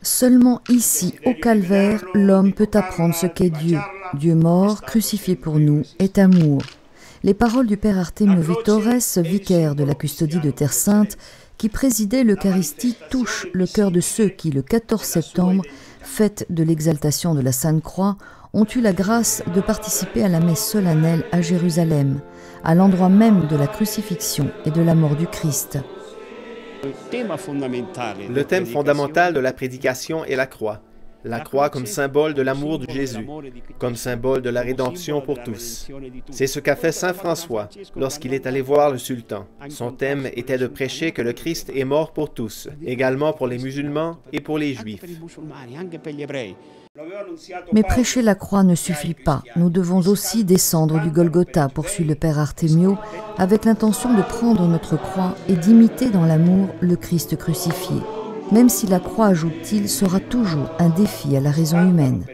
Seulement ici, au calvaire, l'homme peut apprendre ce qu'est Dieu. Dieu mort, crucifié pour nous, est amour. Les paroles du père Artemio Vitores, vicaire de la custodie de Terre Sainte, qui présidait l'Eucharistie, touchent le cœur de ceux qui, le 14 septembre, fête de l'exaltation de la Sainte Croix, ont eu la grâce de participer à la messe solennelle à Jérusalem, à l'endroit même de la crucifixion et de la mort du Christ. Le thème fondamental de la prédication est la croix. La croix comme symbole de l'amour de Jésus, comme symbole de la rédemption pour tous. C'est ce qu'a fait saint François lorsqu'il est allé voir le sultan. Son thème était de prêcher que le Christ est mort pour tous, également pour les musulmans et pour les juifs. Mais prêcher la croix ne suffit pas. Nous devons aussi descendre du Golgotha, poursuit le père Artemio, avec l'intention de prendre notre croix et d'imiter dans l'amour le Christ crucifié. Même si la croix, ajoute-t-il, sera toujours un défi à la raison humaine.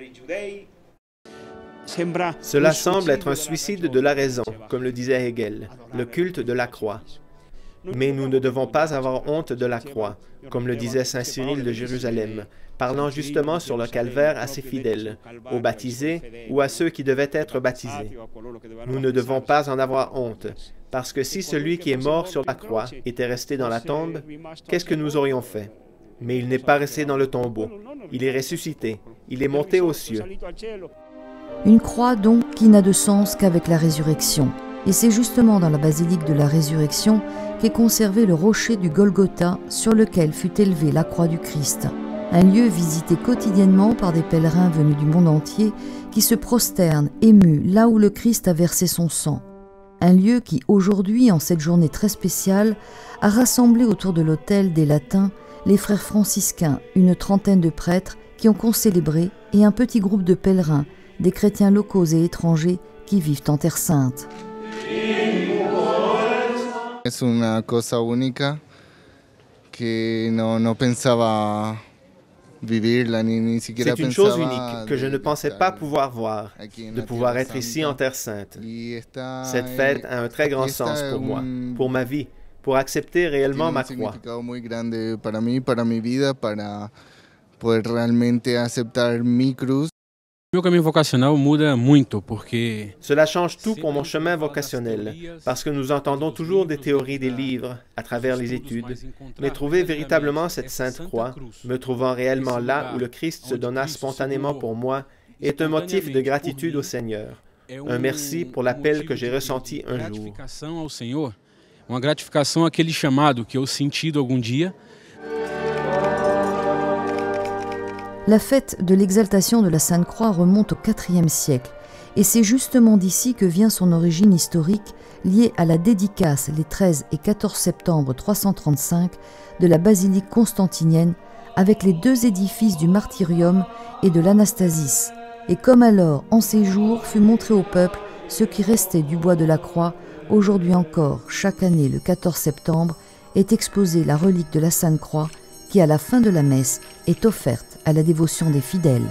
Cela semble être un suicide de la raison, comme le disait Hegel, le culte de la croix. Mais nous ne devons pas avoir honte de la croix, comme le disait saint Cyril de Jérusalem, parlant justement sur le calvaire à ses fidèles, aux baptisés ou à ceux qui devaient être baptisés. Nous ne devons pas en avoir honte, parce que si celui qui est mort sur la croix était resté dans la tombe, qu'est-ce que nous aurions fait? Mais il n'est pas resté dans le tombeau. Il est ressuscité. Il est monté aux cieux. Une croix, donc, qui n'a de sens qu'avec la résurrection. Et c'est justement dans la basilique de la Résurrection qu'est conservé le rocher du Golgotha sur lequel fut élevée la croix du Christ. Un lieu visité quotidiennement par des pèlerins venus du monde entier qui se prosternent, émus, là où le Christ a versé son sang. Un lieu qui, aujourd'hui, en cette journée très spéciale, a rassemblé autour de l'autel des Latins les frères franciscains, une trentaine de prêtres qui ont concélébré et un petit groupe de pèlerins, des chrétiens locaux et étrangers qui vivent en Terre Sainte. Es una cosa única que no pensaba vivirla, ni siquiera C'est une chose unique que je ne pensais pas pouvoir voir, de pouvoir être ici en Terre Sainte. Cette fête a un très grand sens pour moi, pour ma vie, pour accepter réellement ma croix. Para mí, para mi vida, para poder realmente aceptar mi cruz. Meu caminho vocacional muda muito porque Cela change tout pour mon chemin vocationnel, parce que nous entendons toujours des théories des livres, à travers les études, mais trouver véritablement cette sainte croix, me trouvant réellement là où le Christ se donna spontanément pour moi, est un motif de gratitude au Seigneur, un merci pour l'appel que j'ai ressenti un jour. gratificação ao Senhor, uma gratificação àquele chamado que eu senti algum dia. La fête de l'exaltation de la Sainte Croix remonte au IVe siècle, et c'est justement d'ici que vient son origine historique liée à la dédicace les 13 et 14 septembre 335 de la basilique constantinienne avec les deux édifices du martyrium et de l'Anastasis, et comme alors, en ces jours, fut montré au peuple ce qui restait du bois de la croix, aujourd'hui encore, chaque année le 14 septembre, est exposée la relique de la Sainte Croix qui, à la fin de la messe, est offerte à la dévotion des fidèles.